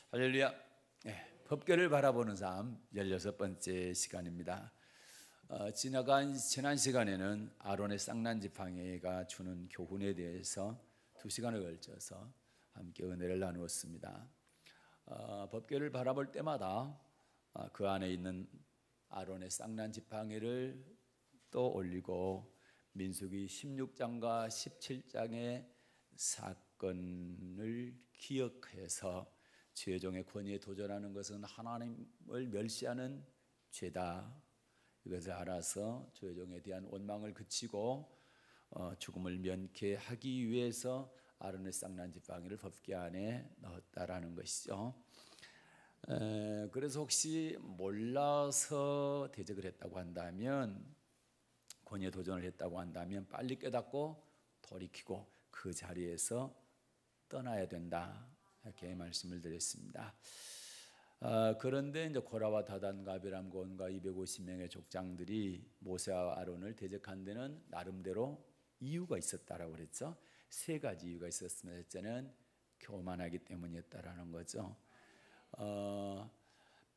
할렐루야. 법궤를 바라보는 삶 16번째 시간입니다. 지난 시간에는 아론의 쌍난 지팡이가 주는 교훈에 대해서 2시간을 걸쳐서 함께 은혜를 나누었습니다. 법궤를 바라볼 때마다 그 안에 있는 아론의 쌍난 지팡이를 또 올리고 민수기 16장과 17장의 사건을 기억해서 죄종의 권위에 도전하는 것은 하나님을 멸시하는 죄다. 이것을 알아서 죄종에 대한 원망을 그치고 죽음을 면케하기 위해서 아론의 쌍난 지팡이를 법궤 안에 넣었다라는 것이죠. 그래서 혹시 몰라서 대적을 했다고 한다면, 권위에 도전을 했다고 한다면 빨리 깨닫고 돌이키고 그 자리에서 떠나야 된다, 이렇게 말씀을 드렸습니다. 그런데 이제 고라와 다단과 아비람 고온과 250명의 족장들이 모세와 아론을 대적한 데는 나름대로 이유가 있었다라고 그랬죠. 3가지 이유가 있었습니다. 첫째는 교만하기 때문이었다라는 거죠.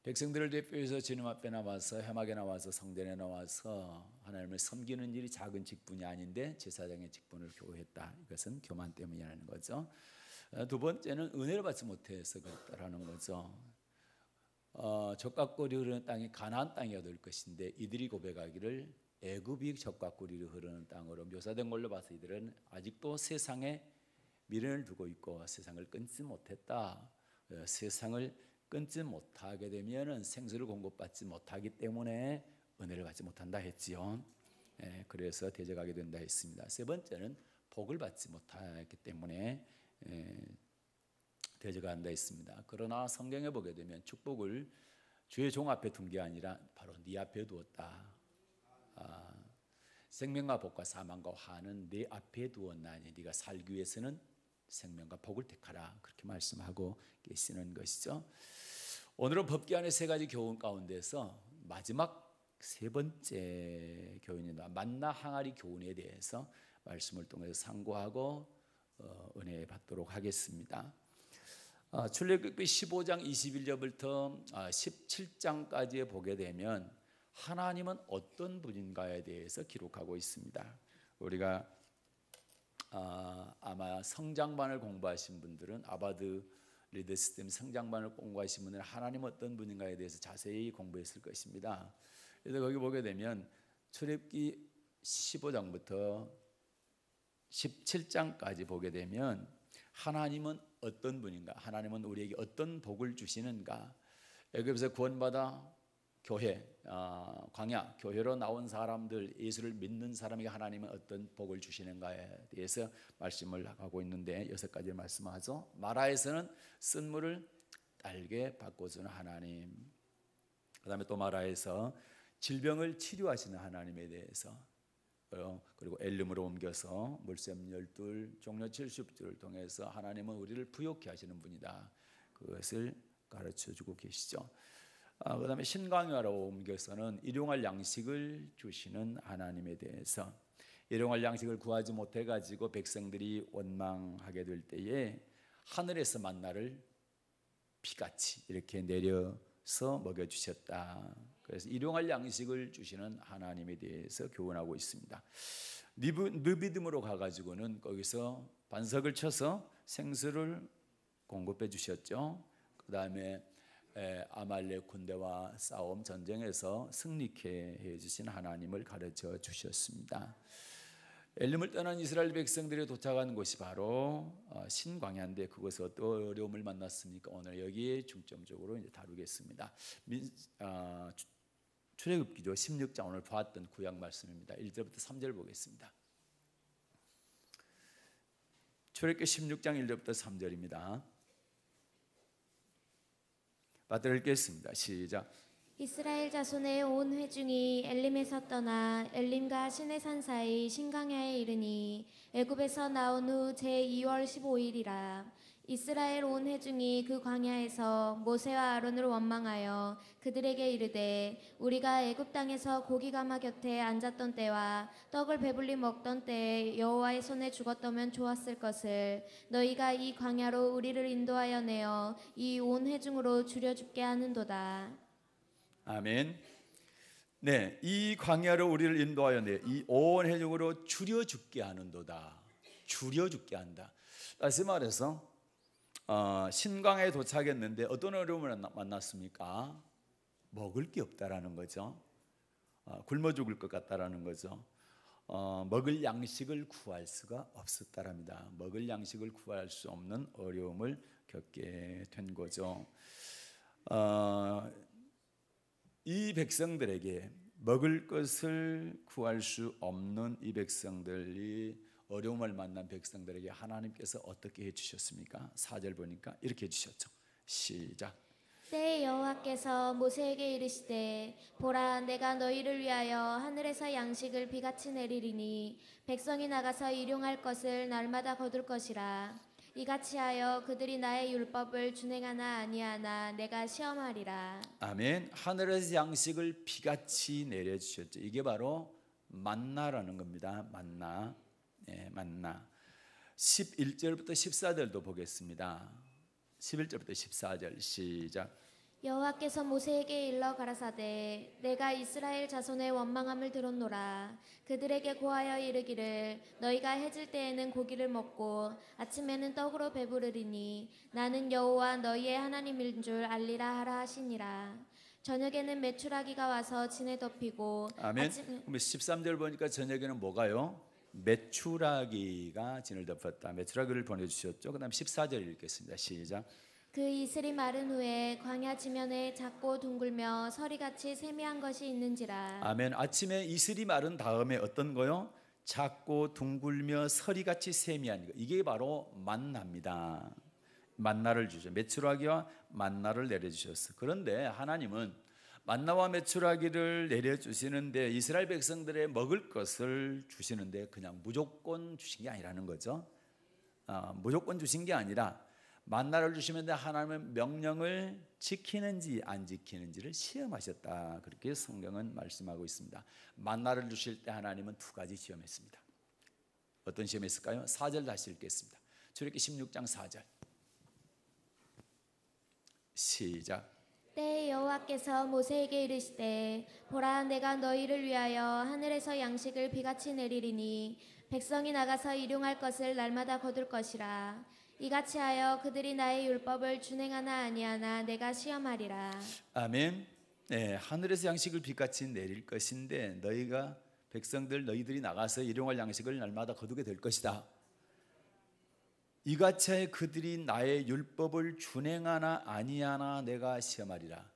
백성들을 대표해서 주님 앞에 나와서 회막에 나와서 성전에 나와서 하나님을 섬기는 일이 작은 직분이 아닌데 제사장의 직분을 교회했다. 이것은 교만 때문이라는 거죠. 두 번째는 은혜를 받지 못해서 그렇다라는 거죠. 젖과 꿀이 흐르는 땅이 가나안 땅이어야 될 것인데 이들이 고백하기를 애굽이 젖과 꿀이 흐르는 땅으로 묘사된 걸로 봐서 이들은 아직도 세상에 미련을 두고 있고 세상을 끊지 못했다. 세상을 끊지 못하게 되면 생수를 공급받지 못하기 때문에 은혜를 받지 못한다 했지요. 그래서 대적하게 된다 했습니다. 세 번째는 복을 받지 못하기 때문에 대적한다 했습니다. 그러나 성경에 보게 되면 축복을 주의 종 앞에 둔 게 아니라 바로 네 앞에 두었다. 생명과 복과 사망과 화는 네 앞에 두었나니 네가 살기 위해서는 생명과 복을 택하라, 그렇게 말씀하고 계시는 것이죠. 오늘은 법궤 안의 3가지 교훈 가운데서 마지막 3번째 교훈입니다. 만나 항아리 교훈에 대해서 말씀을 통해서 상고하고 은혜 받도록 하겠습니다. 출애굽기 15장 21절부터 17장까지 보게 되면 하나님은 어떤 분인가에 대해서 기록하고 있습니다. 우리가 아마 성장반을 공부하신 분들은, 아바드 리더시스템 성장반을 공부하신 분들은 하나님 어떤 분인가에 대해서 자세히 공부했을 것입니다. 그래서 거기 보게 되면 출애굽기 15장부터 17장까지 보게 되면 하나님은 어떤 분인가, 하나님은 우리에게 어떤 복을 주시는가, 애굽에서 구원받아 교회, 광야, 교회로 나온 사람들, 예수를 믿는 사람에게 하나님은 어떤 복을 주시는가에 대해서 말씀을 하고 있는데 6가지 말씀하죠. 마라에서는 쓴물을 딸게 바꿔주는 하나님, 그 다음에 또 마라에서 질병을 치료하시는 하나님에 대해서, 그리고 엘림으로 옮겨서 물샘 12, 종려 70주를 통해서 하나님은 우리를 부욕케 하시는 분이다, 그것을 가르쳐주고 계시죠. 그 다음에 신광야로 옮겨서는 일용할 양식을 주시는 하나님에 대해서, 일용할 양식을 구하지 못해가지고 백성들이 원망하게 될 때에 하늘에서 만나를 비같이 이렇게 내려서 먹여주셨다. 그래서 일용할 양식을 주시는 하나님에 대해서 교훈하고 있습니다. 느비딤으로 가가지고는 거기서 반석을 쳐서 생수를 공급해 주셨죠. 그 다음에 아말렉 군대와 싸움 전쟁에서 승리케 해주신 하나님을 가르쳐 주셨습니다. 엘림을 떠난 이스라엘 백성들이 도착한 곳이 바로 신광야인데 그것에 어떤 어려움을 만났습니까? 오늘 여기에 중점적으로 이제 다루겠습니다. 출애굽기죠. 16장 오늘 보았던 구약 말씀입니다. 1절부터 3절 보겠습니다. 출애굽기 16장 1절부터 3절입니다. 받들어 읽겠습니다. 시작. 이스라엘 자손의 온 회중이 엘림에서 떠나 엘림과 시내산 사이 신광야에 이르니 애굽에서 나온 후 제2월 15일이라 이스라엘 온 회중이 그 광야에서 모세와 아론을 원망하여 그들에게 이르되 우리가 애굽 땅에서 고기 가마 곁에 앉았던 때와 떡을 배불리 먹던 때에 여호와의 손에 죽었더면 좋았을 것을 너희가 이 광야로 우리를 인도하여 내어 이 온 회중으로 죽여 죽게 하는도다. 아멘. 네, 이 광야로 우리를 인도하여 내 이 온 회중으로 줄여 죽게 하는도다. 줄여 죽게 한다. 다시 말해서 신광에 도착했는데 어떤 어려움을 만났습니까? 먹을 게 없다라는 거죠. 굶어 죽을 것 같다라는 거죠. 먹을 양식을 구할 수가 없었다랍니다. 먹을 양식을 구할 수 없는 어려움을 겪게 된 거죠. 이 백성들에게 먹을 것을 구할 수 없는 이 백성들이 어려움을 만난 백성들에게 하나님께서 어떻게 해주셨습니까? 4절 보니까 이렇게 해주셨죠. 시작. 때에 여호와께서 모세에게 이르시되 보라 내가 너희를 위하여 하늘에서 양식을 비같이 내리리니 백성이 나가서 일용할 것을 날마다 거둘 것이라. 이같이 하여 그들이 나의 율법을 준행하나 아니하나 내가 시험하리라. 아멘. 하늘에서 양식을 비같이 내려주셨죠. 이게 바로 만나라는 겁니다. 만나. 네, 만나. 11절부터 14절도 보겠습니다. 11절부터 14절 시작. 여호와께서 모세에게 일러 가라사대 내가 이스라엘 자손의 원망함을 들었노라. 그들에게 고하여 이르기를 너희가 해질 때에는 고기를 먹고 아침에는 떡으로 배부르리니 나는 여호와 너희의 하나님인 줄 알리라 하라 하시니라. 저녁에는 메추라기가 와서 진에 덮이고 아멘. 그럼 13절 보니까 저녁에는 뭐가요? 메추라기가 진을 덮었다. 메추라기를 보내주셨죠. 그 다음 14절 읽겠습니다. 시작. 그 이슬이 마른 후에 광야 지면에 작고 둥글며 서리같이 세미한 것이 있는지라. 아멘. 아침에 이슬이 마른 다음에 어떤 거요? 작고 둥글며 서리같이 세미한 거. 이게 바로 만나입니다. 만나를 주죠. 메추라기와 만나를 내려주셨어. 그런데 하나님은 만나와 메추라기를 내려주시는데 이스라엘 백성들의 먹을 것을 주시는데 그냥 무조건 주신 게 아니라는 거죠. 무조건 주신 게 아니라 만나를 주시는데 하나님은 명령을 지키는지 안 지키는지를 시험하셨다. 그렇게 성경은 말씀하고 있습니다. 만나를 주실 때 하나님은 두 가지 시험했습니다. 어떤 시험했을까요? 4절 다시 읽겠습니다. 출애굽기 16장 4절 시작. 때에 여호와께서 모세에게 이르시되 보라 내가 너희를 위하여 하늘에서 양식을 비같이 내리리니 백성이 나가서 일용할 것을 날마다 거둘 것이라. 이같이 하여 그들이 나의 율법을 준행하나 아니하나 내가 시험하리라. 아멘. 네, 하늘에서 양식을 비같이 내릴 것인데 너희가 너희들이 나가서 일용할 양식을 날마다 거두게 될 것이다. 이같이 하여 그들이 나의 율법을 준행하나 아니하나 내가 시험하리라.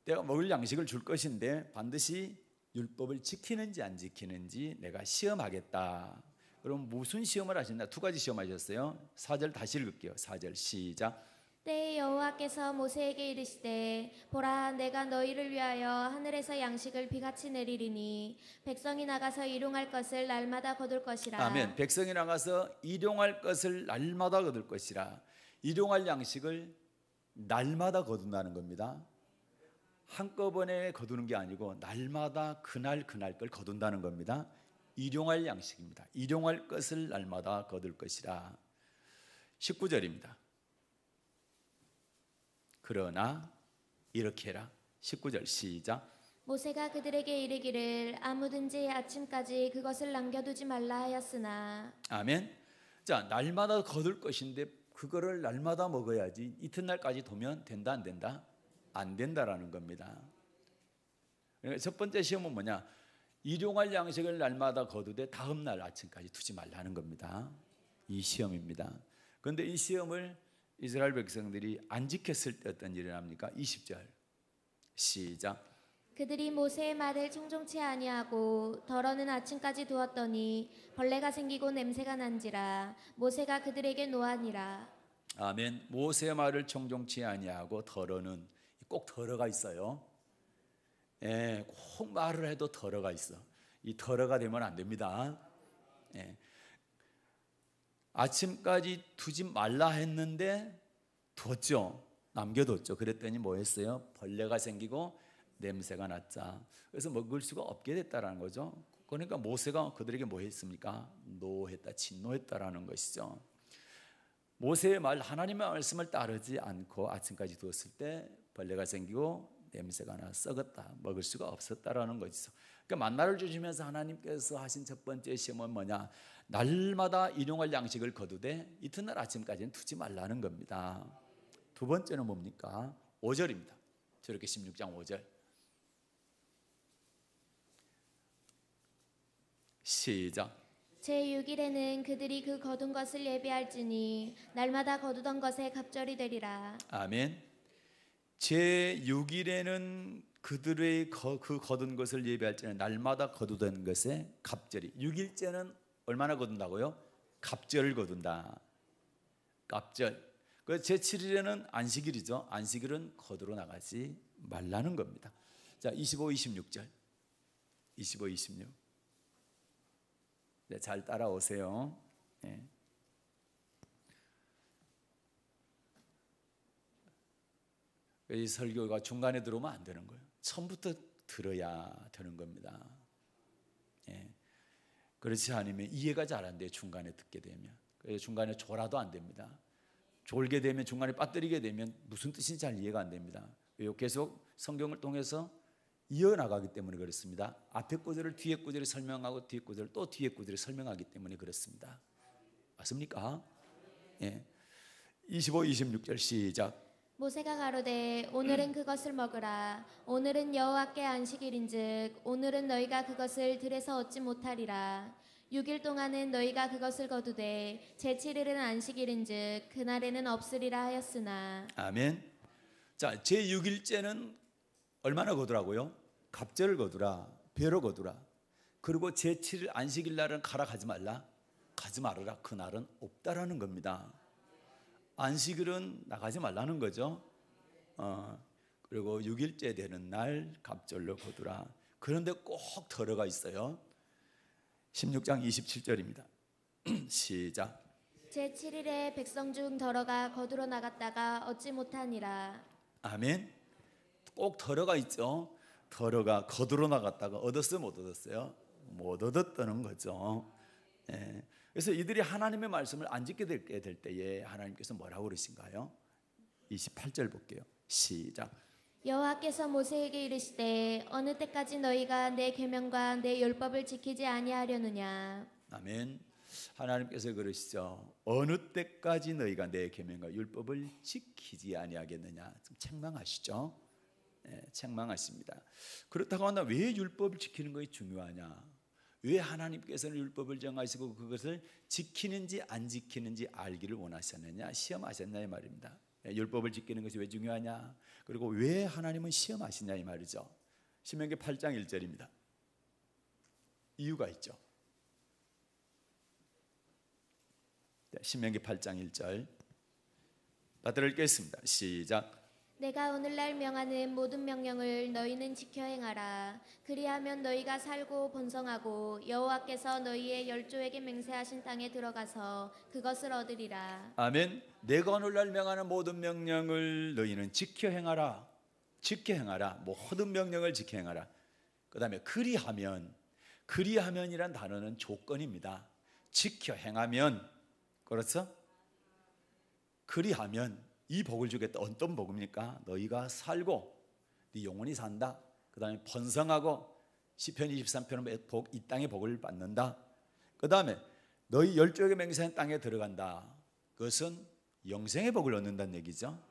내가 먹을 양식을 줄 것인데 반드시 율법을 지키는지 안 지키는지 내가 시험하겠다. 그럼 무슨 시험을 하셨나? 두 가지 시험하셨어요. 4절 다시 읽을게요. 4절 시작. 때에 여호와께서 모세에게 이르시되 보라 내가 너희를 위하여 하늘에서 양식을 비같이 내리리니 백성이 나가서 일용할 것을 날마다 거둘 것이라. 아멘. 백성이 나가서 일용할 것을 날마다 거둘 것이라. 일용할 양식을 날마다 거둔다는 겁니다. 한꺼번에 거두는 게 아니고 날마다 그날 걸 거둔다는 겁니다. 일용할 양식입니다. 일용할 것을 날마다 거둘 것이라. 19절입니다. 그러나 이렇게 해라. 19절 시작. 모세가 그들에게 이르기를 아무든지 아침까지 그것을 남겨두지 말라 하였으나. 아멘. 자, 날마다 거둘 것인데 그거를 날마다 먹어야지 이튿날까지 두면 된다 안 된다? 안 된다라는 겁니다. 첫 번째 시험은 뭐냐? 일용할 양식을 날마다 거두되 다음 날 아침까지 두지 말라는 겁니다. 이 시험입니다. 그런데 이 시험을 이스라엘 백성들이 안 지켰을 때 어떤 일이 납니까? 20절 시작. 그들이 모세의 말을 청종치 아니하고 덜어는 아침까지 두었더니 벌레가 생기고 냄새가 난지라. 모세가 그들에게 노하니라. 아멘. 모세의 말을 청종치 아니하고 덜어는 꼭 덜어가 있어요. 예, 꼭 말을 해도 덜어가 있어. 이 덜어가 되면 안 됩니다. 예. 아침까지 두지 말라 했는데 뒀죠. 남겨뒀죠. 그랬더니 뭐 했어요? 벌레가 생기고 냄새가 났자. 그래서 먹을 수가 없게 됐다라는 거죠. 그러니까 모세가 그들에게 뭐 했습니까? 노했다, 진노했다라는 것이죠. 모세의 말, 하나님의 말씀을 따르지 않고 아침까지 두었을 때 벌레가 생기고 냄새가 나 썩었다, 먹을 수가 없었다라는 것이죠. 그러니까 만나를 주시면서 하나님께서 하신 첫 번째 시험은 뭐냐? 날마다 일용할 양식을 거두되 이튿날 아침까지는 두지 말라는 겁니다. 두 번째는 뭡니까? 5절입니다. 저렇게 16장 5절 시작. 제6일에는 그들이 그 거둔 것을 예비할지니 날마다 거두던 것에 갑절이 되리라. 아멘. 제6일에는 그들의 그 거둔 것을 예비할지는 날마다 거두던 것에 갑절이. 6일째는 얼마나 거둔다고요? 갑절을 거둔다. 갑절. 그 제7일에는 안식일이죠. 안식일은 거두러 나가지 말라는 겁니다. 자, 25, 26절. 25, 26. 네, 잘 따라오세요. 네. 이 설교가 중간에 들어오면 안 되는 거예요. 처음부터 들어야 되는 겁니다. 예. 그렇지 않으면 이해가 잘 안 돼요. 중간에 듣게 되면. 그래서 중간에 졸아도 안 됩니다. 졸게 되면, 중간에 빠뜨리게 되면 무슨 뜻인지 잘 이해가 안 됩니다. 계속 성경을 통해서 이어나가기 때문에 그렇습니다. 앞에 구절을 뒤에 구절이 설명하고 뒤에 구절을 또 뒤에 구절이 설명하기 때문에 그렇습니다. 맞습니까? 예. 25, 26절 시작. 모세가 가로되 오늘은 그것을 먹으라. 오늘은 여호와께 안식일인즉 오늘은 너희가 그것을 들에서 얻지 못하리라. 6일 동안은 너희가 그것을 거두되 제7일은 안식일인즉 그날에는 없으리라 하였으나. 아멘. 자, 제6일째는 얼마나 거두라고요? 갑절을 거두라, 배로 거두라. 그리고 제7일 안식일 날은 가라, 가지 말라, 가지 말아라. 그날은 없다라는 겁니다. 안식일은 나가지 말라는 거죠. 그리고 6일째 되는 날 갑절로 거두라. 그런데 꼭 들어가 있어요. 16장 27절입니다. 시작. 제7일에 백성 중 더러가 거두러 나갔다가 얻지 못하니라. 아멘. 꼭 들어가 있죠. 더러가 거두러 나갔다가 얻었어요, 못 얻었어요? 못 얻었다는 거죠. 예. 그래서 이들이 하나님의 말씀을 안 지키게 될 때에 하나님께서 뭐라고 그러신가요? 28절 볼게요. 시작. 여호와께서 모세에게 이르시되 어느 때까지 너희가 내 계명과 내 율법을 지키지 아니하려느냐. 아멘. 하나님께서 그러시죠. 어느 때까지 너희가 내 계명과 율법을 지키지 아니하겠느냐. 좀 책망하시죠. 네, 책망하십니다. 그렇다고 한다면 왜 율법을 지키는 것이 중요하냐? 왜 하나님께서는 율법을 정하시고 그것을 지키는지 안 지키는지 알기를 원하셨느냐, 시험하셨냐 이 말입니다. 율법을 지키는 것이 왜 중요하냐, 그리고 왜 하나님은 시험하시냐 이 말이죠. 신명기 8장 1절입니다. 이유가 있죠. 신명기 8장 1절 받들어 읽겠습니다. 시작. 내가 오늘날 명하는 모든 명령을 너희는 지켜 행하라. 그리하면 너희가 살고 번성하고 여호와께서 너희의 열조에게 맹세하신 땅에 들어가서 그것을 얻으리라. 아멘. 내가 오늘날 명하는 모든 명령을 너희는 지켜 행하라. 지켜 행하라. 모든 명령을 지켜 행하라. 그 다음에 그리하면이란 단어는 조건입니다. 지켜 행하면, 그렇죠? 그리하면 이 복을 주겠다. 어떤 복입니까? 너희가 살고 네 영혼이 산다. 그 다음에 번성하고 시편 23편은 이 땅의 복을 받는다. 그 다음에 너희 열조에게 맹세한 땅에 들어간다. 그것은 영생의 복을 얻는다는 얘기죠.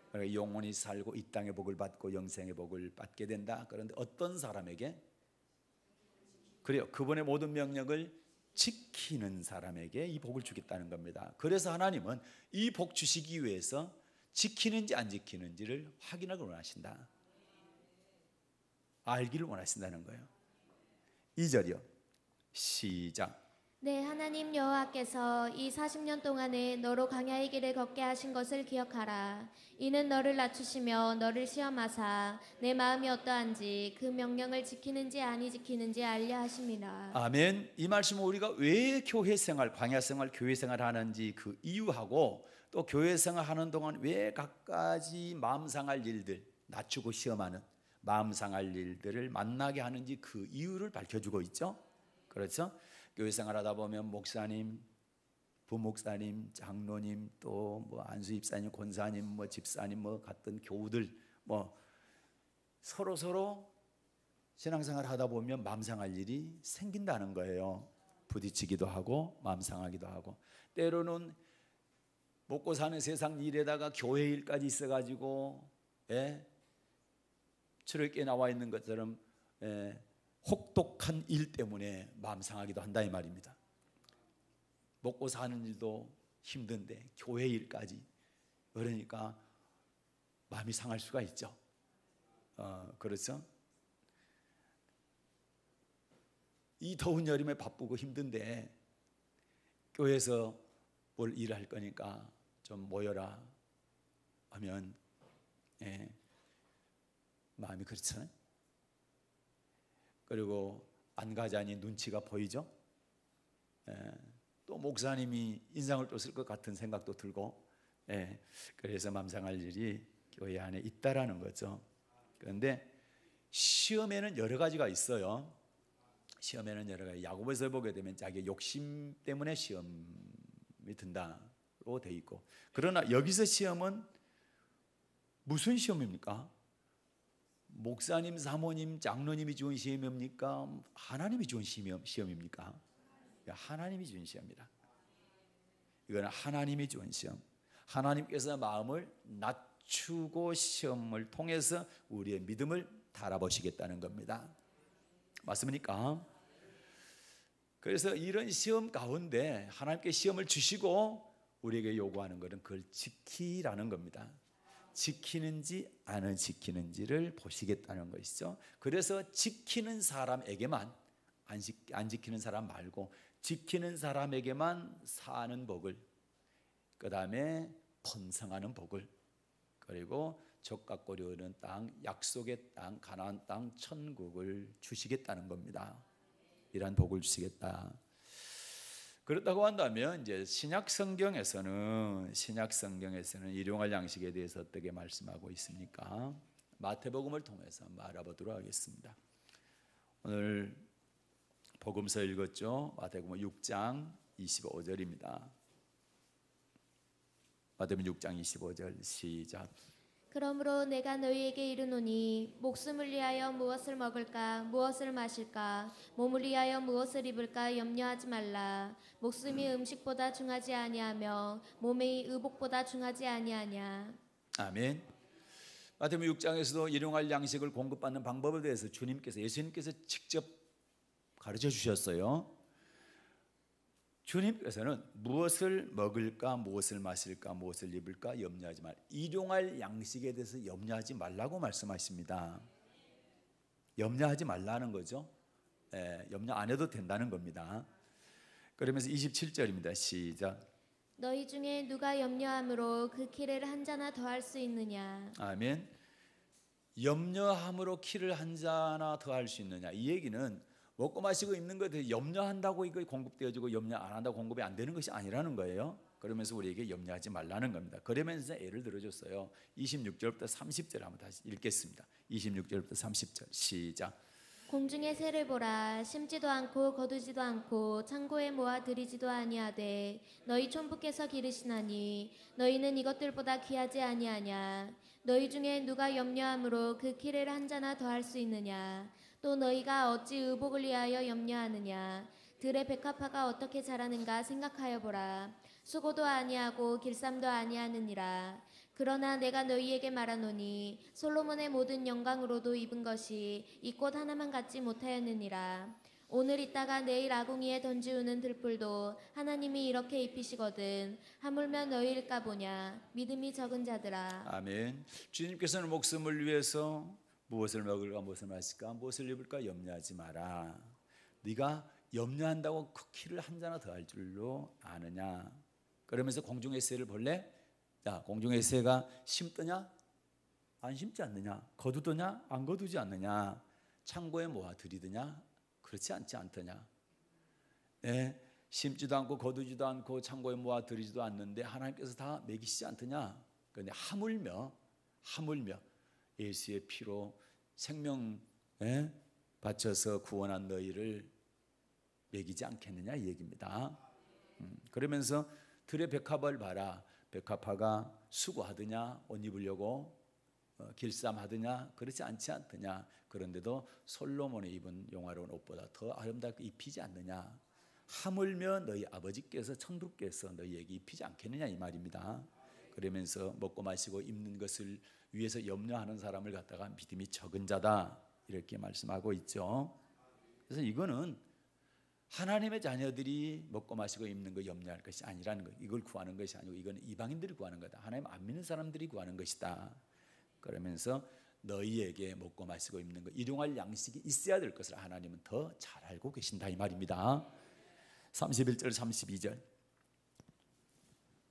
그러니까 영혼이 살고 이 땅의 복을 받고 영생의 복을 받게 된다. 그런데 어떤 사람에게? 그래요. 그분의 모든 명령을 지키는 사람에게 이 복을 주겠다는 겁니다. 그래서 하나님은 이 복 주시기 위해서 지키는지 안 지키는지를 확인하기 원하신다. 알기를 원하신다는 거예요. 2절이요. 시작. 내 하나님 여호와께서 이 40년 동안에 너로 광야의 길을 걷게 하신 것을 기억하라. 이는 너를 낮추시며 너를 시험하사 내 마음이 어떠한지 그 명령을 지키는지 아니 지키는지 알려 하심이라. 아멘. 이 말씀은 우리가 왜 교회 생활, 광야 생활, 교회 생활 하는지 그 이유하고 또 교회 생활 하는 동안 왜 갖가지 마음 상할 일들, 낮추고 시험하는 마음 상할 일들을 만나게 하는지 그 이유를 밝혀주고 있죠. 그렇죠? 교회 생활하다 보면 목사님, 부목사님, 장로님, 또 뭐 안수 집사님, 권사님, 뭐 집사님, 뭐 같은 교우들 뭐 서로 신앙생활 하다 보면 마음 상할 일이 생긴다는 거예요. 부딪히기도 하고 마음 상하기도 하고, 때로는 먹고 사는 세상 일에다가 교회 일까지 있어가지고 출애굽기에 나와 있는 것처럼 혹독한 일 때문에 마음 상하기도 한다 이 말입니다. 먹고 사는 일도 힘든데 교회 일까지, 그러니까 마음이 상할 수가 있죠. 그렇죠? 이 더운 여름에 바쁘고 힘든데 교회에서 뭘 일할 거니까 좀 모여라 하면 마음이 그렇잖아요. 그리고 안 가자니 눈치가 보이죠. 또 목사님이 인상을 또 쓸 것 같은 생각도 들고, 그래서 마음 상할 일이 교회 안에 있다라는 거죠. 그런데 시험에는 여러 가지가 있어요. 시험에는 여러 가지, 야고보서 보게 되면 자기 욕심 때문에 시험이 든다로 돼 있고, 그러나 여기서 시험은 무슨 시험입니까? 목사님, 사모님, 장로님이 주은 시험입니까? 하나님이 주은 시험입니까? 하나님이 주은 시험이다. 이거는 하나님이 주은 시험. 하나님께서 마음을 낮추고 시험을 통해서 우리의 믿음을 달아보시겠다는 겁니다. 맞습니까? 그래서 이런 시험 가운데 하나님께 시험을 주시고 우리에게 요구하는 것은 그걸 지키라는 겁니다. 지키는지 안 지키는지를 보시겠다는 것이죠. 그래서 지키는 사람에게만, 안 지키는 사람 말고 지키는 사람에게만 사는 복을, 그 다음에 번성하는 복을, 그리고 적각고리 흐르는 땅, 약속의 땅, 가나안 땅, 천국을 주시겠다는 겁니다. 이러한 복을 주시겠다. 그렇다고 한다면 이제 신약 성경에서는 일용할 양식에 대해서 어떻게 말씀하고 있습니까? 마태복음을 통해서 한번 알아보도록 하겠습니다. 오늘 복음서 읽었죠? 마태복음 6장 25절입니다. 마태복음 6장 25절 시작. 그러므로 내가 너희에게 이르노니 목숨을 위하여 무엇을 먹을까 무엇을 마실까 몸을 위하여 무엇을 입을까 염려하지 말라. 목숨이 음식보다 중하지 아니하며 몸이 의복보다 중하지 아니하냐. 아멘. 마태복음 6장에서도 일용할 양식을 공급받는 방법에 대해서 예수님께서 직접 가르쳐 주셨어요. 주님께서는 무엇을 먹을까, 무엇을 마실까, 무엇을 입을까 염려하지 말라. 일용할 양식에 대해서 염려하지 말라고 말씀하십니다. 염려하지 말라는 거죠. 염려 안 해도 된다는 겁니다. 그러면서 27절입니다. 시작. 너희 중에 누가 염려함으로 그 키를 한 자나 더할 수 있느냐. 아멘. 염려함으로 키를 한 자나 더할 수 있느냐. 이 얘기는 먹고 마시고 입는 것에 염려한다고 이거 공급되어지고 염려 안 한다고 공급이 안 되는 것이 아니라는 거예요. 그러면서 우리에게 염려하지 말라는 겁니다. 그러면서 예를 들어줬어요. 26절부터 30절 한번 다시 읽겠습니다. 26절부터 30절 시작. 공중의 새를 보라. 심지도 않고 거두지도 않고 창고에 모아 들이지도 아니하되 너희 촌부께서 기르시나니 너희는 이것들보다 귀하지 아니하냐. 너희 중에 누가 염려함으로 그 키를 한 자나 더할 수 있느냐. 또 너희가 어찌 의복을 위하여 염려하느냐. 들의 백합화가 어떻게 자라는가 생각하여 보라. 수고도 아니하고 길쌈도 아니하느니라. 그러나 내가 너희에게 말하노니 솔로몬의 모든 영광으로도 입은 것이 이 꽃 하나만 갖지 못하였느니라. 오늘 있다가 내일 아궁이에 던지우는 들불도 하나님이 이렇게 입히시거든 하물며 너희일까 보냐. 믿음이 적은 자들아. 아멘. 주님께서는 목숨을 위해서 무엇을 먹을까, 무엇을 마실까, 무엇을 입을까 염려하지 마라. 네가 염려한다고 그 키를 한 자나 더 할 줄로 아느냐. 그러면서 공중 에세이를 볼래? 자, 공중 에세이가 심더냐? 안 심지 않느냐? 거두더냐? 안 거두지 않느냐? 창고에 모아 들이드냐? 그렇지 않더냐? 네, 심지도 않고 거두지도 않고 창고에 모아 들이지도 않는데 하나님께서 다 먹이시지 않더냐? 그런데 하물며 예수의 피로 생명 바쳐서 구원한 너희를 먹이지 않겠느냐 이 얘기입니다. 그러면서 들의 백합을 봐라. 백합화가 수고하더냐? 옷 입으려고 길쌈하더냐? 그렇지 않더냐? 그런데도 솔로몬이 입은 용화로운 옷보다 더 아름답게 입히지 않느냐? 하물며 너희 아버지께서 천부께서 너희에게 입히지 않겠느냐 이 말입니다. 그러면서 먹고 마시고 입는 것을 위해서 염려하는 사람을 갖다가 믿음이 적은 자다 이렇게 말씀하고 있죠. 그래서 이거는 하나님의 자녀들이 먹고 마시고 입는 거 염려할 것이 아니라는 거. 이걸 구하는 것이 아니고 이거는 이방인들이 구하는 거다. 하나님 안 믿는 사람들이 구하는 것이다. 그러면서 너희에게 먹고 마시고 입는 거 일용할 양식이 있어야 될 것을 하나님은 더 잘 알고 계신다 이 말입니다. 31절 32절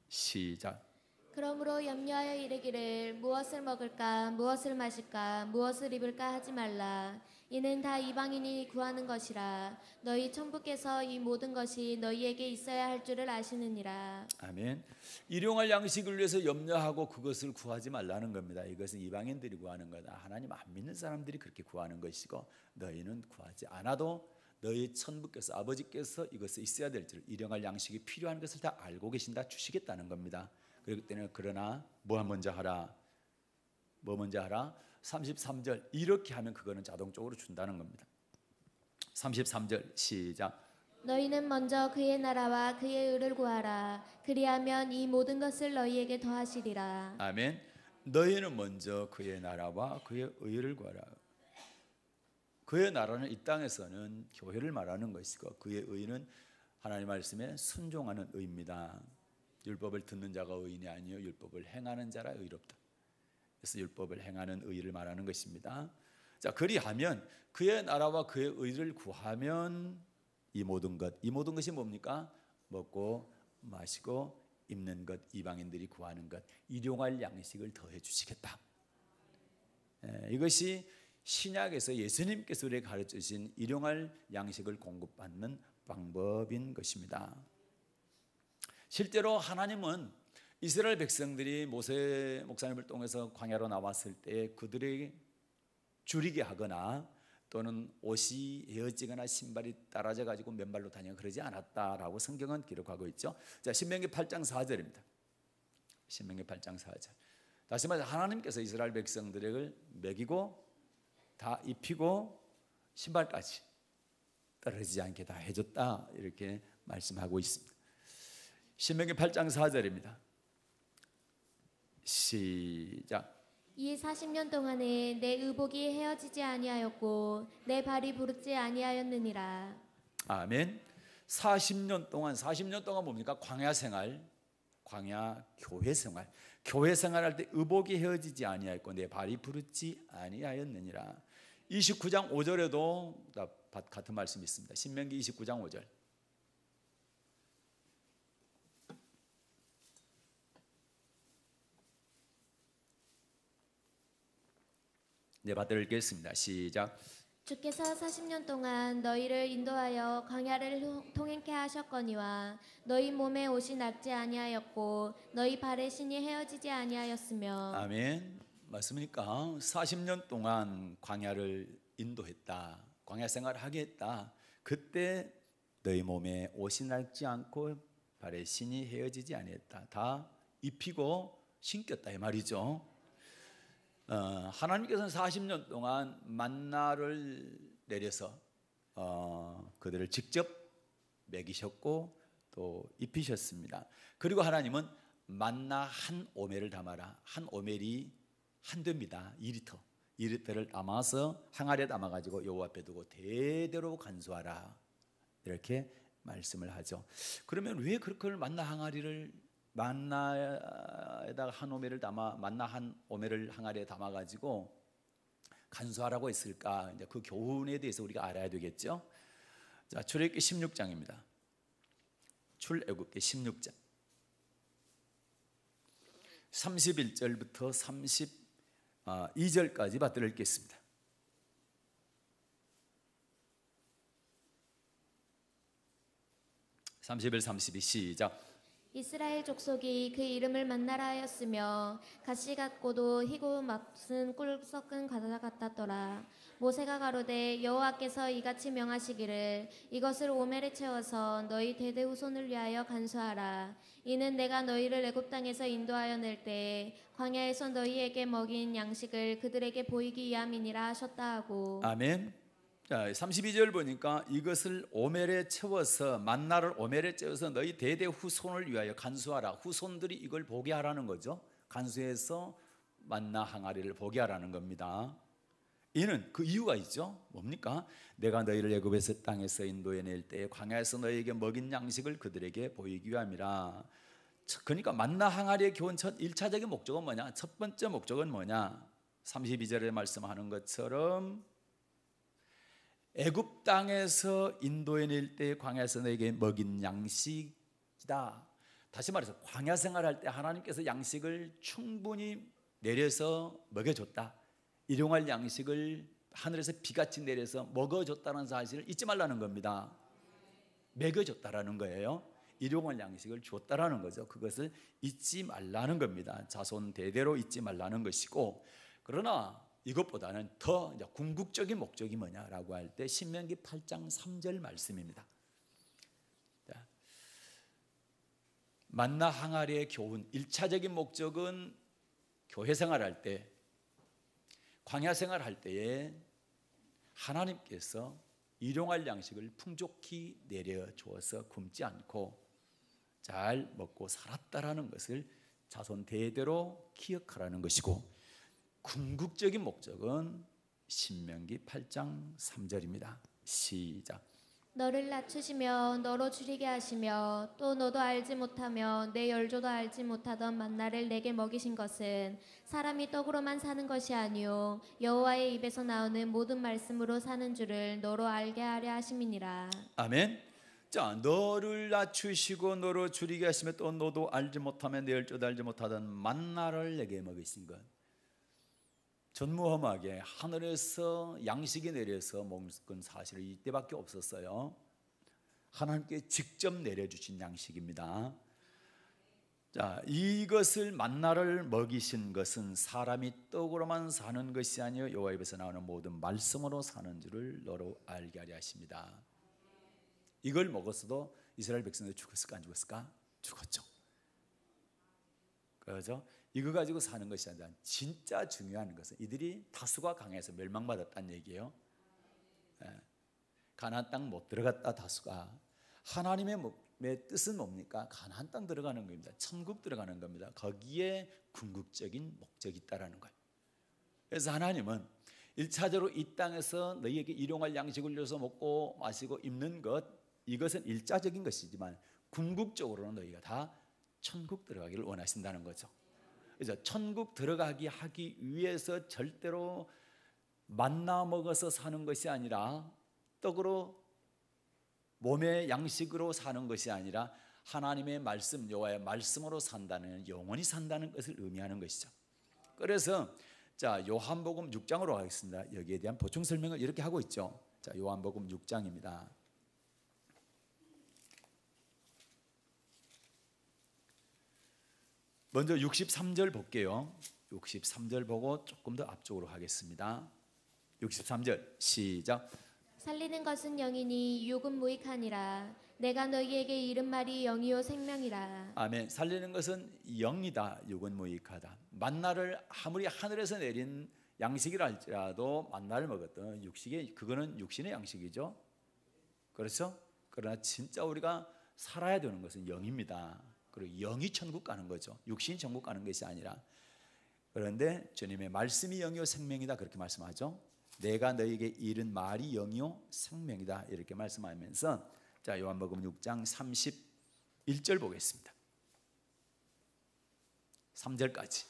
시작. 그러므로 염려하여 이르기를 무엇을 먹을까 무엇을 마실까 무엇을 입을까 하지 말라. 이는 다 이방인이 구하는 것이라. 너희 천부께서 이 모든 것이 너희에게 있어야 할 줄을 아시느니라. 아멘. 일용할 양식을 위해서 염려하고 그것을 구하지 말라는 겁니다. 이것은 이방인들이 구하는 거다. 하나님 안 믿는 사람들이 그렇게 구하는 것이고 너희는 구하지 않아도 너희 천부께서 아버지께서 이것이 있어야 될 줄 일용할 양식이 필요한 것을 다 알고 계신다 주시겠다는 겁니다. 그렇기 때문에 그러나 뭐 먼저 하라? 33절 이렇게 하면 그거는 자동적으로 준다는 겁니다. 33절 시작. 너희는 먼저 그의 나라와 그의 의를 구하라. 그리하면 이 모든 것을 너희에게 더하시리라. 아멘. 너희는 먼저 그의 나라와 그의 의를 구하라. 그의 나라는 이 땅에서는 교회를 말하는 것이고 그의 의는 하나님 말씀에 순종하는 의입니다. 율법을 듣는 자가 의인이 아니요 율법을 행하는 자라 의롭다. 그래서 율법을 행하는 의를 말하는 것입니다. 자, 그리하면 그의 나라와 그의 의를 구하면 이 모든 것이 뭡니까? 먹고 마시고 입는 것, 이방인들이 구하는 것, 일용할 양식을 더해 주시겠다. 이것이 신약에서 예수님께서 우리에게 가르쳐 주신 일용할 양식을 공급받는 방법인 것입니다. 실제로 하나님은 이스라엘 백성들이 모세 목사님을 통해서 광야로 나왔을 때 그들에게 줄이게 하거나 또는 옷이 헤어지거나 신발이 떨어져 가지고 맨발로 다니고 그러지 않았다라고 성경은 기록하고 있죠. 자, 신명기 8장 4절입니다. 신명기 8장 4절. 다시 말해서 하나님께서 이스라엘 백성들을 먹이고 다 입히고 신발까지 떨어지지 않게 다 해줬다 이렇게 말씀하고 있습니다. 신명기 8장 4절입니다. 시작. 이 40년 동안에 내 의복이 헤어지지 아니하였고 내 발이 부르지 아니하였느니라. 아멘. 40년 동안 뭡니까? 광야 생활, 광야 교회 생활. 교회 생활할 때 의복이 헤어지지 아니하였고 내 발이 부르지 아니하였느니라. 29장 5절에도 같은 말씀이 있습니다. 신명기 29장 5절. 네, 받들어 읽겠습니다. 시작. 주께서 40년 동안 너희를 인도하여 광야를 통행케 하셨거니와 너희 몸에 옷이 낡지 아니하였고 너희 발에 신이 헤어지지 아니하였으며. 아멘. 맞습니까? 40년 동안 광야를 인도했다. 광야 생활을 하게 했다. 그때 너희 몸에 옷이 낡지 않고 발에 신이 헤어지지 아니했다. 다 입히고 신겼다 이 말이죠. 하나님께서는 40년 동안 만나를 내려서 그들을 직접 먹이셨고 또 입히셨습니다. 그리고 하나님은 만나 한 오멜을 담아라. 한 오멜이 한 대입니다. 2리터를 담아서 항아리에 담아가지고 여호와 앞에 두고 대대로 간수하라 이렇게 말씀을 하죠. 그러면 왜 그렇게 만나 항아리를 만나에다가 한 오멜을 담아 만나 한 오멜을 항아리에 담아가지고 간수하라고 했을까? 이제 그 교훈에 대해서 우리가 알아야 되겠죠. 자, 출애굽기 16장입니다. 출애굽기 16장 31절부터 32절까지 받들어 읽겠습니다. 31, 32 시작. 이스라엘 족속이 그 이름을 만나라 하였으며 가시 같고도 희고 맛은 꿀 섞은 과자 같았더라. 모세가 가로되 여호와께서 이같이 명하시기를 이것을 오멜에 채워서 너희 대대 후손을 위하여 간수하라. 이는 내가 너희를 애굽 땅에서 인도하여 낼 때 광야에서 너희에게 먹인 양식을 그들에게 보이기 위함이니라 하셨다 하고. 아멘. 자, 32절 보니까 이것을 오멜에 채워서 만나를 오멜에 채워서 너희 대대 후손을 위하여 간수하라. 후손들이 이걸 보게 하라는 거죠. 간수해서 만나 항아리를 보게 하라는 겁니다. 이는 그 이유가 있죠. 뭡니까? 내가 너희를 애굽에서 땅에서 인도해 낼 때 광야에서 너희에게 먹인 양식을 그들에게 보이기 위함이라. 그러니까 만나 항아리의 교훈 첫 1차적인 목적은 뭐냐? 첫 번째 목적은 뭐냐? 32절에 말씀하는 것처럼 애굽 땅에서 인도해 낼 때 광야에서 너에게 먹인 양식이다. 다시 말해서 광야 생활할 때 하나님께서 양식을 충분히 내려서 먹여줬다. 일용할 양식을 하늘에서 비같이 내려서 먹어줬다는 사실을 잊지 말라는 겁니다. 먹여줬다라는 거예요. 일용할 양식을 줬다라는 거죠. 그것을 잊지 말라는 겁니다. 자손 대대로 잊지 말라는 것이고, 그러나 이것보다는 더 궁극적인 목적이 뭐냐라고 할 때 신명기 8장 3절 말씀입니다. 만나 항아리의 교훈 1차적인 목적은 교회 생활할 때, 광야 생활할 때에 하나님께서 일용할 양식을 풍족히 내려주어서 굶지 않고 잘 먹고 살았다라는 것을 자손 대대로 기억하라는 것이고, 궁극적인 목적은 신명기 8장 3절입니다. 시작. 너를 낮추시며 너로 줄이게 하시며 또 너도 알지 못하며 내 열조도 알지 못하던 만나를 내게 먹이신 것은 사람이 떡으로만 사는 것이 아니요 여호와의 입에서 나오는 모든 말씀으로 사는 줄을 너로 알게 하려 하심이니라. 아멘. 자, 너를 낮추시고 너로 줄이게 하시며 또 너도 알지 못하며 내 열조도 알지 못하던 만나를 내게 먹이신 것. 전무험하게 하늘에서 양식이 내려서 먹은 사실은 이때밖에 없었어요. 하나님께 직접 내려주신 양식입니다. 자, 이것을 만나를 먹이신 것은 사람이 떡으로만 사는 것이 아니요 여호와 입에서 나오는 모든 말씀으로 사는 줄을 너로 알게 하려 하십니다. 이걸 먹었어도 이스라엘 백성들 죽었을까 안 죽었을까? 죽었죠. 그렇죠? 이거 가지고 사는 것이 아니라 진짜 중요한 것은 이들이 다수가 강해서 멸망받았다는 얘기예요. 가나안 땅 못 들어갔다 다수가. 하나님의 뜻은 뭡니까? 가나안 땅 들어가는 겁니다. 천국 들어가는 겁니다. 거기에 궁극적인 목적이 있다라는 거예요. 그래서 하나님은 1차적으로 이 땅에서 너희에게 일용할 양식을 줘서 먹고 마시고 입는 것, 이것은 1차적인 것이지만 궁극적으로는 너희가 다 천국 들어가기를 원하신다는 거죠. 그래서 천국 들어가기 하기 위해서 절대로 만나 먹어서 사는 것이 아니라 떡으로 몸의 양식으로 사는 것이 아니라 하나님의 말씀, 여호와의 말씀으로 산다는, 영원히 산다는 것을 의미하는 것이죠. 그래서 자, 요한복음 6장으로 가겠습니다. 여기에 대한 보충 설명을 이렇게 하고 있죠. 자, 요한복음 6장입니다. 먼저 63절 볼게요. 63절 보고 조금 더 앞쪽으로 가겠습니다. 63절 시작. 살리는 것은 영이니 육은 무익하니라. 내가 너희에게 이른 말이 영이요 생명이라. 아멘. 살리는 것은 영이다. 육은 무익하다. 만나를 아무리 하늘에서 내린 양식이라 할지라도 만나를 먹었던 육식의, 그거는 육신의 양식이죠. 그렇죠? 그러나 진짜 우리가 살아야 되는 것은 영입니다. 그리고 영이 천국 가는 거죠. 육신이 천국 가는 것이 아니라. 그런데 주님의 말씀이 영이요 생명이다 그렇게 말씀하죠. 내가 너희에게 이른 말이 영이요 생명이다 이렇게 말씀하면서, 자, 요한복음 6장 31절 보겠습니다. 3절까지.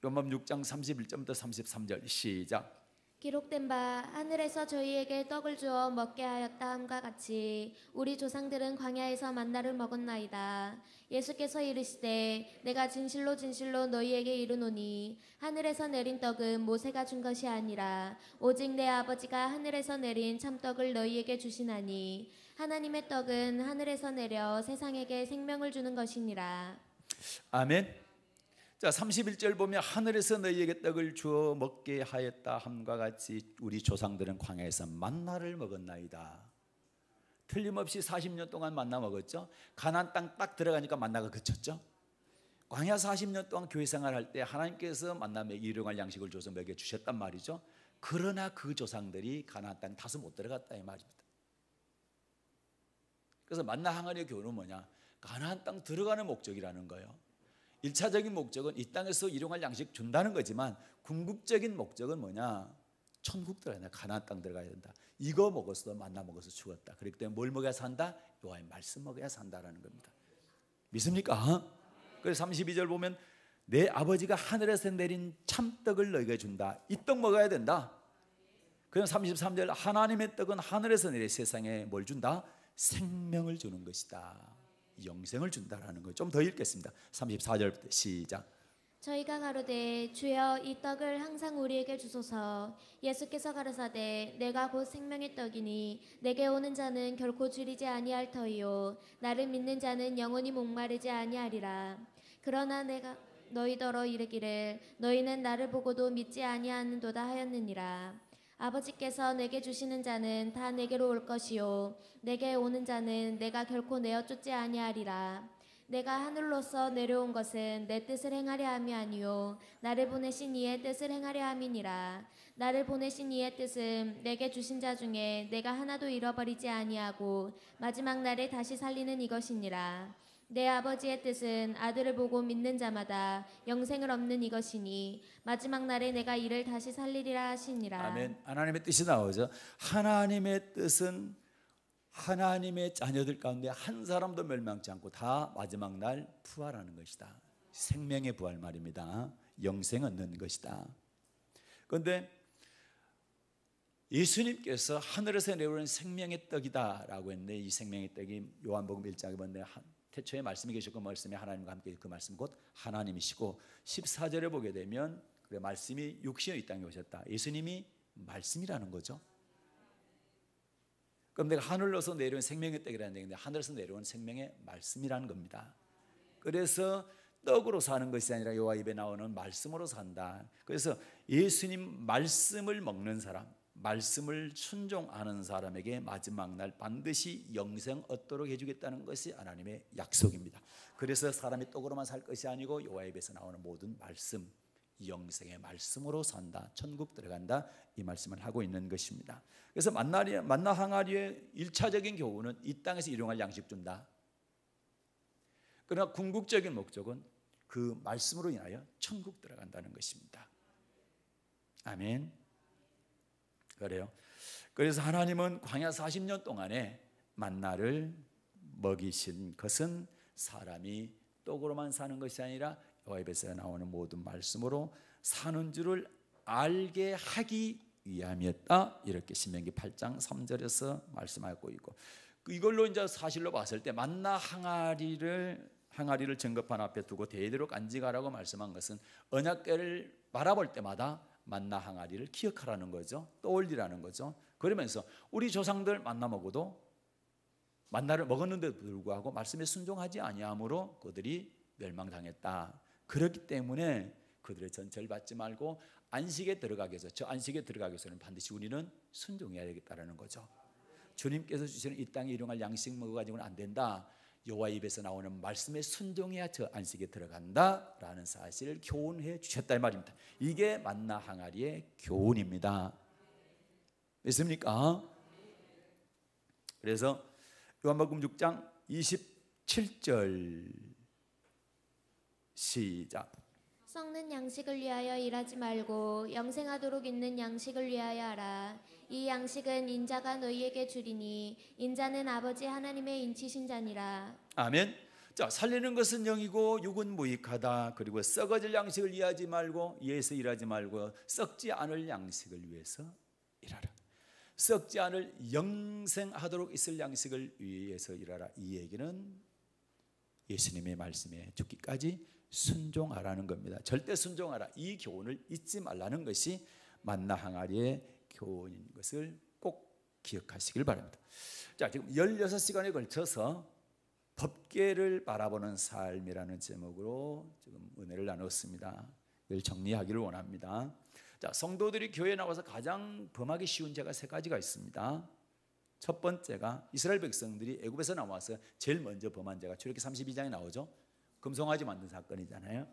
요한복음 6장 31절부터 33절 시작. 기록된 바 하늘에서 저희에게 떡을 주어 먹게 하였다 함과 같이 우리 조상들은 광야에서 만나를 먹었나이다. 예수께서 이르시되 내가 진실로 진실로 너희에게 이르노니 하늘에서 내린 떡은 모세가 준 것이 아니라 오직 내 아버지가 하늘에서 내린 참떡을 너희에게 주시나니 하나님의 떡은 하늘에서 내려 세상에게 생명을 주는 것이니라. 아멘. 자, 31절 보면 하늘에서 너희에게 떡을 주어 먹게 하였다 함과 같이 우리 조상들은 광야에서 만나를 먹었나이다. 틀림없이 40년 동안 만나 먹었죠. 가나안 땅 딱 들어가니까 만나가 그쳤죠. 광야 40년 동안 교회 생활할 때 하나님께서 만남에 일용할 양식을 줘서 먹여 주셨단 말이죠. 그러나 그 조상들이 가나안 땅 다소 못 들어갔다 이 말입니다. 그래서 만나 항아리의 교훈은 뭐냐? 가나안 땅 들어가는 목적이라는 거예요. 1차적인 목적은 이 땅에서 일용할 양식 준다는 거지만 궁극적인 목적은 뭐냐? 천국 들어가야 된다. 가나안 땅 들어가야 된다. 이거 먹었어, 만나 먹어서 죽었다. 그렇기 때문에 뭘 먹어야 산다? 여호와의 말씀 먹어야 산다라는 겁니다. 믿습니까? 그래서 32절 보면 내 아버지가 하늘에서 내린 참떡을 너희에게 준다. 이 떡 먹어야 된다. 그럼 33절 하나님의 떡은 하늘에서 내려 세상에 뭘 준다? 생명을 주는 것이다. 영생을 준다라는 거. 좀 더 읽겠습니다. 34절부터 시작. 저희가 가로되 주여 이 떡을 항상 우리에게 주소서. 예수께서 가라사대 내가 곧 생명의 떡이니 내게 오는 자는 결코 줄이지 아니할 터이요 나를 믿는 자는 영원히 목마르지 아니하리라. 그러나 내가 너희더러 이르기를 너희는 나를 보고도 믿지 아니하는도다 하였느니라. 아버지께서 내게 주시는 자는 다 내게로 올 것이요 내게 오는 자는 내가 결코 내어 쫓지 아니하리라. 내가 하늘로서 내려온 것은 내 뜻을 행하려 함이 아니요 나를 보내신 이의 뜻을 행하려 함이니라. 나를 보내신 이의 뜻은 내게 주신 자 중에 내가 하나도 잃어버리지 아니하고 마지막 날에 다시 살리는 이것이니라. 내 아버지의 뜻은 아들을 보고 믿는 자마다 영생을 얻는 이것이니 마지막 날에 내가 이를 다시 살리리라 하시니라. 아멘. 하나님의 뜻이 나오죠. 하나님의 뜻은 하나님의 자녀들 가운데 한 사람도 멸망치 않고 다 마지막 날 부활하는 것이다. 생명의 부활 말입니다. 영생 얻는 것이다. 그런데 예수님께서 하늘에서 내려오는 생명의 떡이다라고 했는데 이 생명의 떡이 요한복음 1장에 보면 태초에 말씀이 계셨고 말씀이 하나님과 함께 그 말씀 곧 하나님이시고 14절에 보게 되면 그래 말씀이 육신의 이 땅에 오셨다. 예수님이 말씀이라는 거죠. 그럼 내가 하늘로서 내려온 생명의 떡이라는 얘기인데 하늘에서 내려온 생명의 말씀이라는 겁니다. 그래서 떡으로 사는 것이 아니라 여호와 입에 나오는 말씀으로 산다. 그래서 예수님 말씀을 먹는 사람, 말씀을 순종하는 사람에게 마지막 날 반드시 영생 얻도록 해주겠다는 것이 하나님의 약속입니다. 그래서 사람이 떡으로만 살 것이 아니고 여호와 입에서 나오는 모든 말씀, 영생의 말씀으로 산다, 천국 들어간다, 이 말씀을 하고 있는 것입니다. 그래서 만나 항아리의 1차적인 교훈은 이 땅에서 일용할 양식 준다. 그러나 궁극적인 목적은 그 말씀으로 인하여 천국 들어간다는 것입니다. 아멘. 그래요. 그래서 하나님은 광야 40년 동안에 만나를 먹이신 것은 사람이 떡으로만 사는 것이 아니라 여호와 입에서 나오는 모든 말씀으로 사는 줄을 알게 하기 위함이었다. 이렇게 신명기 8장 3절에서 말씀하고 있고 이걸로 이제 사실로 봤을 때 만나 항아리를 전급판 앞에 두고 대대로 간직하라고 말씀한 것은 언약궤를 바라볼 때마다 만나 항아리를 기억하라는 거죠. 떠올리라는 거죠. 그러면서 우리 조상들 만나 먹어도 만나를 먹었는데도 불구하고 말씀에 순종하지 아니함으로 그들이 멸망당했다. 그렇기 때문에 그들의 전체를 받지 말고 안식에 들어가기 위해서 저 안식에 들어가기 위해서는 반드시 우리는 순종해야 되겠다는 거죠. 주님께서 주시는 이 땅에 일용할 양식 먹어가지고는 안 된다. 여호와 입에서 나오는 말씀에 순종해야 저 안식에 들어간다라는 사실을 교훈해 주셨다 이 말입니다. 이게 만나 항아리의 교훈입니다. 믿습니까? 그래서 요한복음 6장 27절 시작. 썩는 양식을 위하여 일하지 말고 영생하도록 있는 양식을 위하여 하라. 이 양식은 인자가 너희에게 주리니 인자는 아버지 하나님의 인치신 자니라. 아멘. 자, 살리는 것은 영이고 육은 무익하다. 그리고 썩어질 양식을 일하지 말고 예에서 일하지 말고 썩지 않을 양식을 위해서 일하라. 썩지 않을 영생하도록 있을 양식을 위해서 일하라. 이 얘기는 예수님의 말씀에 죽기까지 순종하라는 겁니다. 절대 순종하라. 이 교훈을 잊지 말라는 것이 만나 항아리의 교훈인 것을 꼭 기억하시길 바랍니다. 자, 지금 16시간에 걸쳐서 법궤를 바라보는 삶이라는 제목으로 지금 은혜를 나눴습니다. 이걸 정리하기를 원합니다. 자, 성도들이 교회에 나와서 가장 범하기 쉬운 죄가 3가지가 있습니다. 첫 번째가 이스라엘 백성들이 애굽에서 나와서 제일 먼저 범한 죄가 출애굽기 32장에 나오죠. 금송아지 만든 사건이잖아요.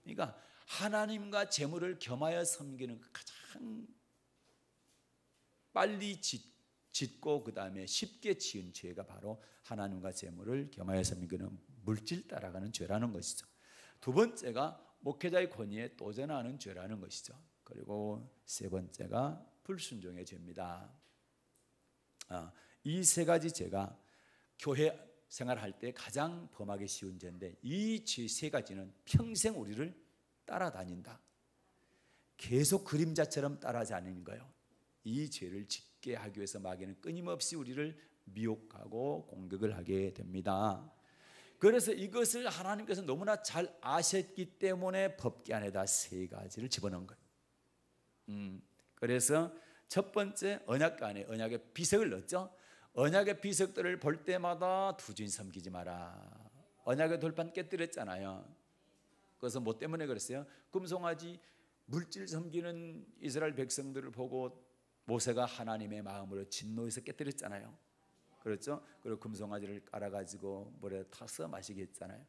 그러니까 하나님과 재물을 겸하여 섬기는 가장 빨리 짓고 그 다음에 쉽게 지은 죄가 바로 하나님과 재물을 겸하여 섬기는 물질 따라가는 죄라는 것이죠. 두 번째가 목회자의 권위에 도전하는 죄라는 것이죠. 그리고 세 번째가 불순종의 죄입니다. 이 3가지 죄가 교회 생활할 때 가장 범하기 쉬운 죄인데 이 죄 3가지는 평생 우리를 따라다닌다. 계속 그림자처럼 따라다니는 거예요. 이 죄를 짓게 하기 위해서 마귀는 끊임없이 우리를 미혹하고 공격을 하게 됩니다. 그래서 이것을 하나님께서 너무나 잘 아셨기 때문에 법궤 안에다 3가지를 집어넣은 거예요. 그래서 첫 번째 언약궤 안에 언약의 비석을 넣었죠. 언약의 비석들을 볼 때마다 두 주인 섬기지 마라. 언약의 돌판 깨뜨렸잖아요. 그래서 뭐 때문에 그랬어요? 금송아지 물질 섬기는 이스라엘 백성들을 보고 모세가 하나님의 마음으로 진노해서 깨뜨렸잖아요. 그렇죠? 그리고 금송아지를 깔아가지고 물에 타서 마시게 했잖아요.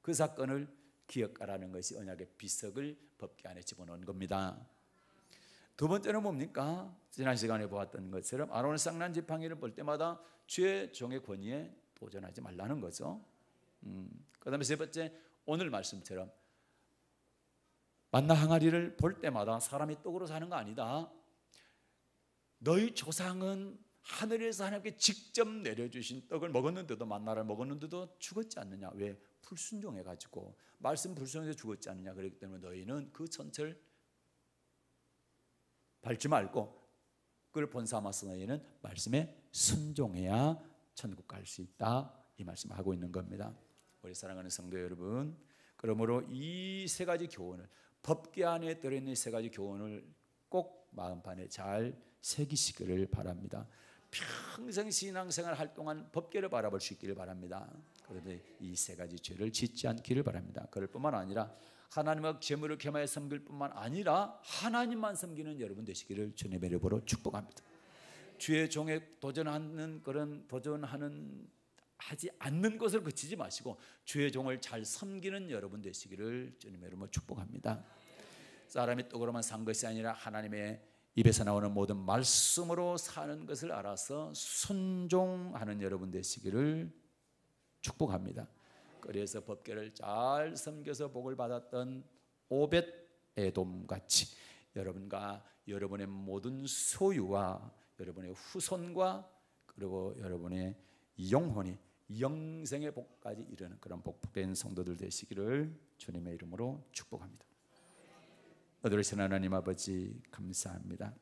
그 사건을 기억하라는 것이 언약의 비석을 법궤 안에 집어넣은 겁니다. 두 번째는 뭡니까? 지난 시간에 보았던 것처럼 아론의 쌍난 지팡이를 볼 때마다 주의 종의 권위에 도전하지 말라는 거죠. 그 다음에 세 번째, 오늘 말씀처럼 만나 항아리를 볼 때마다 사람이 떡으로 사는 거 아니다. 너희 조상은 하늘에서 하나님께 직접 내려주신 떡을 먹었는데도 만나를 먹었는데도 죽었지 않느냐. 왜? 불순종해가지고 말씀 불순종해서 죽었지 않느냐. 그렇기 때문에 너희는 그 천철 밟지 말고 그걸 본삼아서 너희는 말씀에 순종해야 천국 갈 수 있다. 이 말씀을 하고 있는 겁니다. 우리 사랑하는 성도 여러분, 그러므로 이 3가지 교훈을 법궤 안에 들어있는 3가지 교훈을 꼭 마음판에 잘 새기시기를 바랍니다. 평생 신앙생활 할 동안 법궤를 바라볼 수 있기를 바랍니다. 그런데 이 3가지 죄를 짓지 않기를 바랍니다. 그럴 뿐만 아니라 하나님과 재물을 겸하여 섬길 뿐만 아니라 하나님만 섬기는 여러분 되시기를 주님의 이름으로 축복합니다. 주의 종에 도전하는 하지 않는 것을 그치지 마시고 주의 종을 잘 섬기는 여러분 되시기를 주님의 이름으로 축복합니다. 사람이 떡으로만 산 것이 아니라 하나님의 입에서 나오는 모든 말씀으로 사는 것을 알아서 순종하는 여러분 되시기를 축복합니다. 그래서 법궤를 잘 섬겨서 복을 받았던 오벳에돔 같이 여러분과 여러분의 모든 소유와 여러분의 후손과 그리고 여러분의 영혼이 영생의 복까지 이르는 그런 복된 성도들 되시기를 주님의 이름으로 축복합니다. 어드레신 하나님 아버지 감사합니다.